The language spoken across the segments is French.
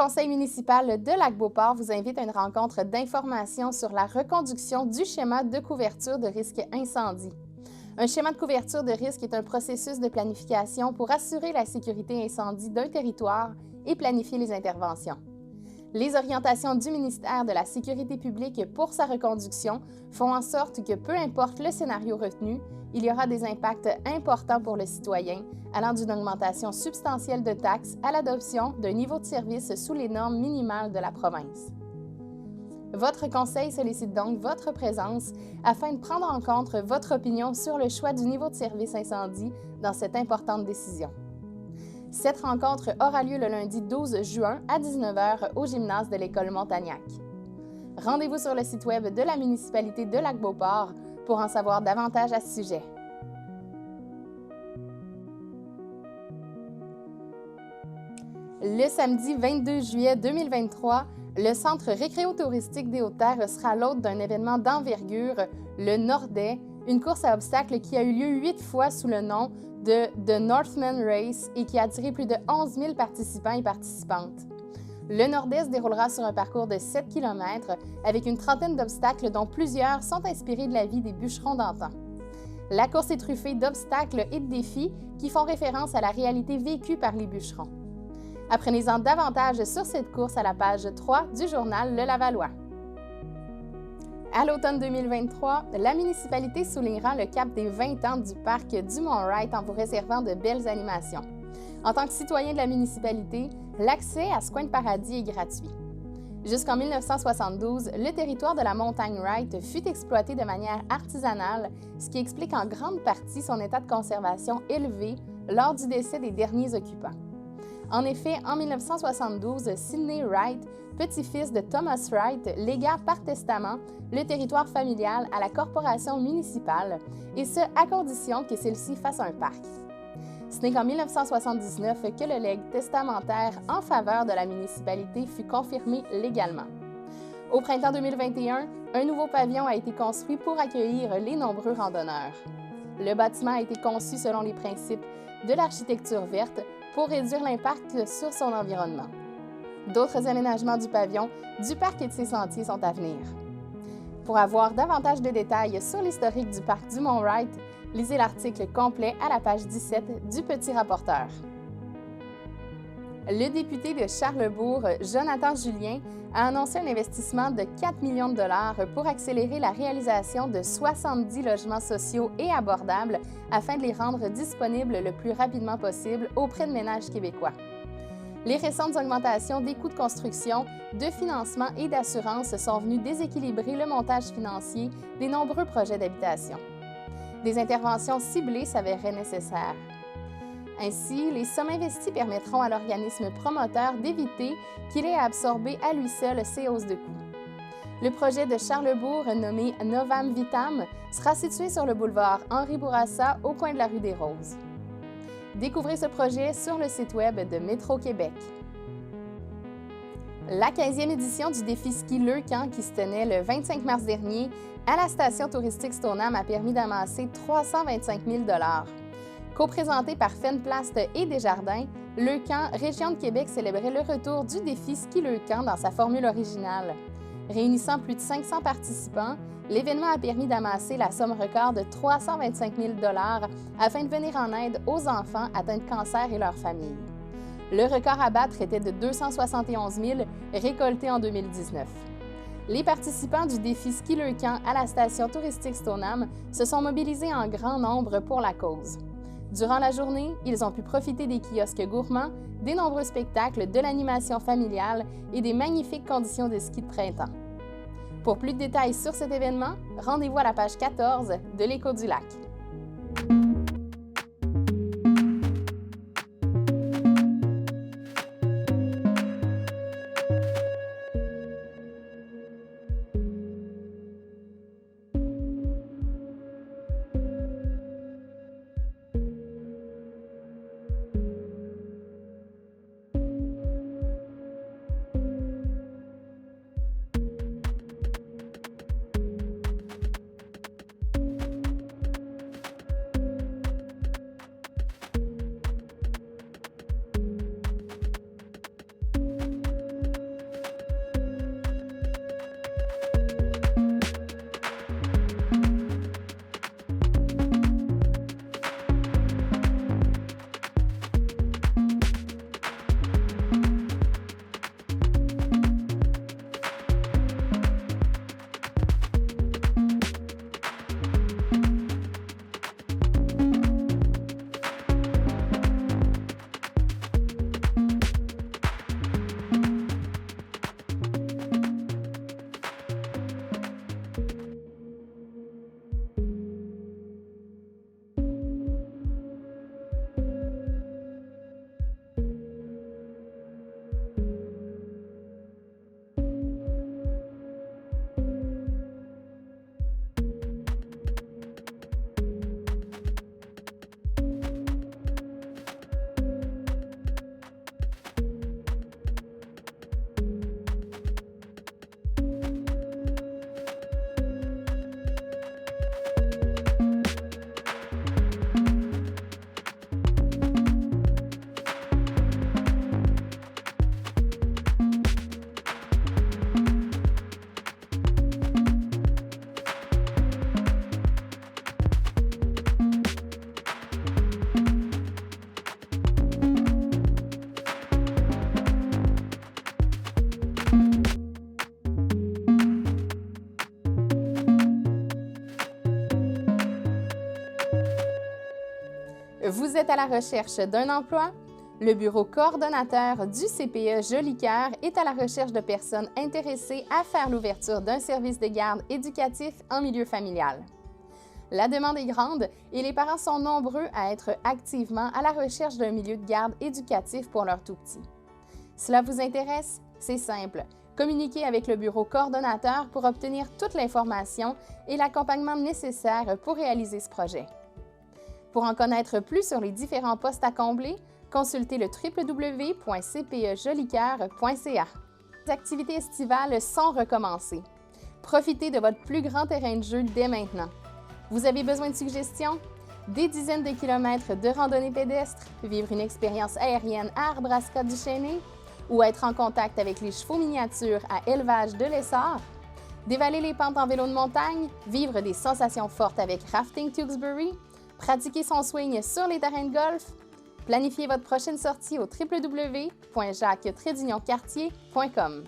conseil municipal de Lac-Beauport vous invite à une rencontre d'information sur la reconduction du schéma de couverture de risque incendie. Un schéma de couverture de risque est un processus de planification pour assurer la sécurité incendie d'un territoire et planifier les interventions. Les orientations du ministère de la Sécurité publique pour sa reconduction font en sorte que, peu importe le scénario retenu, il y aura des impacts importants pour le citoyen, allant d'une augmentation substantielle de taxes à l'adoption d'un niveau de service sous les normes minimales de la province. Votre conseil sollicite donc votre présence afin de prendre en compte votre opinion sur le choix du niveau de service incendie dans cette importante décision. Cette rencontre aura lieu le lundi 12 juin à 19h au gymnase de l'École Montagnac. Rendez-vous sur le site web de la municipalité de Lac-Beauport pour en savoir davantage à ce sujet. Le samedi 22 juillet 2023, le Centre récréo-touristique des Hautes-Terres sera l'hôte d'un événement d'envergure, le Nordais, une course à obstacles qui a eu lieu 8 fois sous le nom de The Northman Race et qui a attiré plus de 11 000 participants et participantes. Le Nordais se déroulera sur un parcours de 7 km avec une trentaine d'obstacles dont plusieurs sont inspirés de la vie des bûcherons d'antan. La course est truffée d'obstacles et de défis qui font référence à la réalité vécue par les bûcherons. Apprenez-en davantage sur cette course à la page 3 du journal Le Lavallois. À l'automne 2023, la municipalité soulignera le cap des 20 ans du parc du Mont-Wright en vous réservant de belles animations. En tant que citoyen de la municipalité, l'accès à ce coin de paradis est gratuit. Jusqu'en 1972, le territoire de la montagne Wright fut exploité de manière artisanale, ce qui explique en grande partie son état de conservation élevé lors du décès des derniers occupants. En effet, en 1972, Sidney Wright, petit-fils de Thomas Wright, légua par testament le territoire familial à la corporation municipale, et ce, à condition que celle-ci fasse un parc. Ce n'est qu'en 1979 que le legs testamentaire en faveur de la municipalité fut confirmé légalement. Au printemps 2021, un nouveau pavillon a été construit pour accueillir les nombreux randonneurs. Le bâtiment a été conçu selon les principes de l'architecture verte pour réduire l'impact sur son environnement. D'autres aménagements du pavillon, du parc et de ses sentiers sont à venir. Pour avoir davantage de détails sur l'historique du parc du Mont-Wright, lisez l'article complet à la page 17 du Petit Rapporteur. Le député de Charlesbourg, Jonathan Julien, a annoncé un investissement de 4 millions de dollars pour accélérer la réalisation de 70 logements sociaux et abordables afin de les rendre disponibles le plus rapidement possible auprès de ménages québécois. Les récentes augmentations des coûts de construction, de financement et d'assurance sont venues déséquilibrer le montage financier des nombreux projets d'habitation. Des interventions ciblées s'avéreraient nécessaires. Ainsi, les sommes investies permettront à l'organisme promoteur d'éviter qu'il ait à absorber à lui seul ces hausses de coûts. Le projet de Charlesbourg, nommé Novam Vitam, sera situé sur le boulevard Henri Bourassa, au coin de la rue des Roses. Découvrez ce projet sur le site web de Métro Québec. La 15e édition du défi ski Leucan, qui se tenait le 25 mars dernier à la station touristique Stoneham, a permis d'amasser 325 000 $. Co-présenté par Fenplast et Desjardins, Leucan, Région de Québec célébrait le retour du défi ski Leucan dans sa formule originale. Réunissant plus de 500 participants, l'événement a permis d'amasser la somme record de 325 000 $ afin de venir en aide aux enfants atteints de cancer et leurs familles. Le record à battre était de 271 000 récoltés en 2019. Les participants du défi ski Leucan à la station touristique Stoneham se sont mobilisés en grand nombre pour la cause. Durant la journée, ils ont pu profiter des kiosques gourmands, des nombreux spectacles, de l'animation familiale et des magnifiques conditions de ski de printemps. Pour plus de détails sur cet événement, rendez-vous à la page 14 de l'Écho du Lac. Vous êtes à la recherche d'un emploi? Le bureau coordonnateur du CPE Jolicoeur est à la recherche de personnes intéressées à faire l'ouverture d'un service de garde éducatif en milieu familial. La demande est grande et les parents sont nombreux à être activement à la recherche d'un milieu de garde éducatif pour leurs tout-petits. Cela vous intéresse? C'est simple. Communiquez avec le bureau coordonnateur pour obtenir toute l'information et l'accompagnement nécessaire pour réaliser ce projet. Pour en connaître plus sur les différents postes à combler, consultez le www.cpejolicoeur.ca. Les activités estivales sont recommencées. Profitez de votre plus grand terrain de jeu dès maintenant. Vous avez besoin de suggestions? Des dizaines de kilomètres de randonnée pédestre, vivre une expérience aérienne à Arbrasca-du-Chêne ou être en contact avec les chevaux miniatures à élevage de l'Essor? Dévaler les pentes en vélo de montagne, vivre des sensations fortes avec Rafting Tewksbury, pratiquer son swing sur les terrains de golf? Planifiez votre prochaine sortie au www.jacques-cartier.com.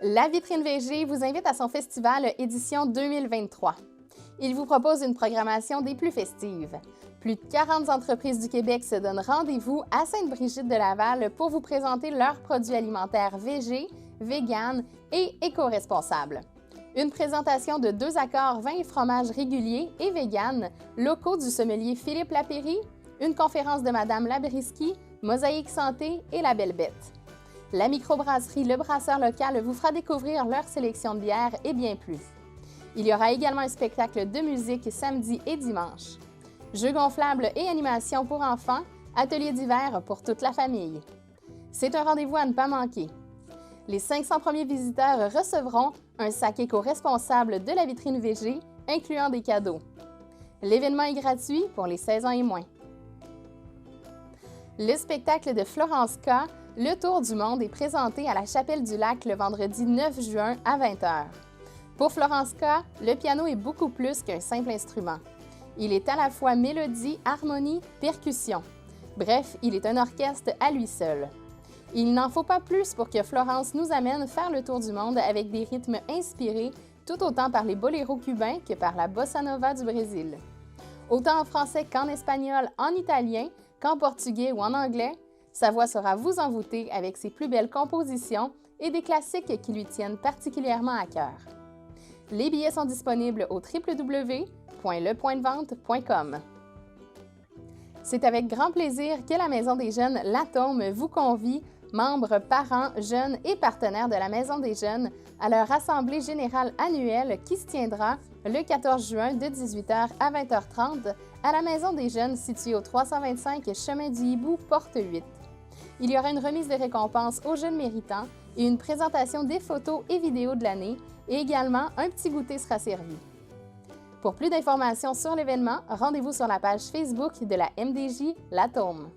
La Vitrine VG vous invite à son festival édition 2023. Il vous propose une programmation des plus festives. Plus de 40 entreprises du Québec se donnent rendez-vous à Sainte-Brigitte-de-Laval pour vous présenter leurs produits alimentaires VG, vegan et éco-responsables. Une présentation de 2 accords vins et fromages réguliers et vegan, locaux du sommelier Philippe Lapéry, une conférence de Madame Labriski, Mosaïque Santé et La Belle Bête. La microbrasserie Le Brasseur Local vous fera découvrir leur sélection de bières et bien plus. Il y aura également un spectacle de musique samedi et dimanche. Jeux gonflables et animations pour enfants, ateliers d'hiver pour toute la famille. C'est un rendez-vous à ne pas manquer. Les 500 premiers visiteurs recevront un sac éco-responsable de la Vitrine VG, incluant des cadeaux. L'événement est gratuit pour les 16 ans et moins. Le spectacle de Florence K, Le Tour du monde, est présenté à la Chapelle du Lac le vendredi 9 juin à 20h. Pour Florence K, le piano est beaucoup plus qu'un simple instrument. Il est à la fois mélodie, harmonie, percussion. Bref, il est un orchestre à lui seul. Il n'en faut pas plus pour que Florence nous amène faire le tour du monde avec des rythmes inspirés tout autant par les boléros cubains que par la bossa nova du Brésil. Autant en français qu'en espagnol, en italien, qu'en portugais ou en anglais, sa voix saura vous envoûter avec ses plus belles compositions et des classiques qui lui tiennent particulièrement à cœur. Les billets sont disponibles au www.lepointdevente.com. C'est avec grand plaisir que la Maison des Jeunes L'Atome vous convie, membres, parents, jeunes et partenaires de la Maison des Jeunes, à leur assemblée générale annuelle qui se tiendra le 14 juin de 18h à 20h30 à la Maison des Jeunes située au 325 Chemin du Hibou, porte 8. Il y aura une remise de récompenses aux jeunes méritants et une présentation des photos et vidéos de l'année, et également un petit goûter sera servi. Pour plus d'informations sur l'événement, rendez-vous sur la page Facebook de la MDJ L'Atome.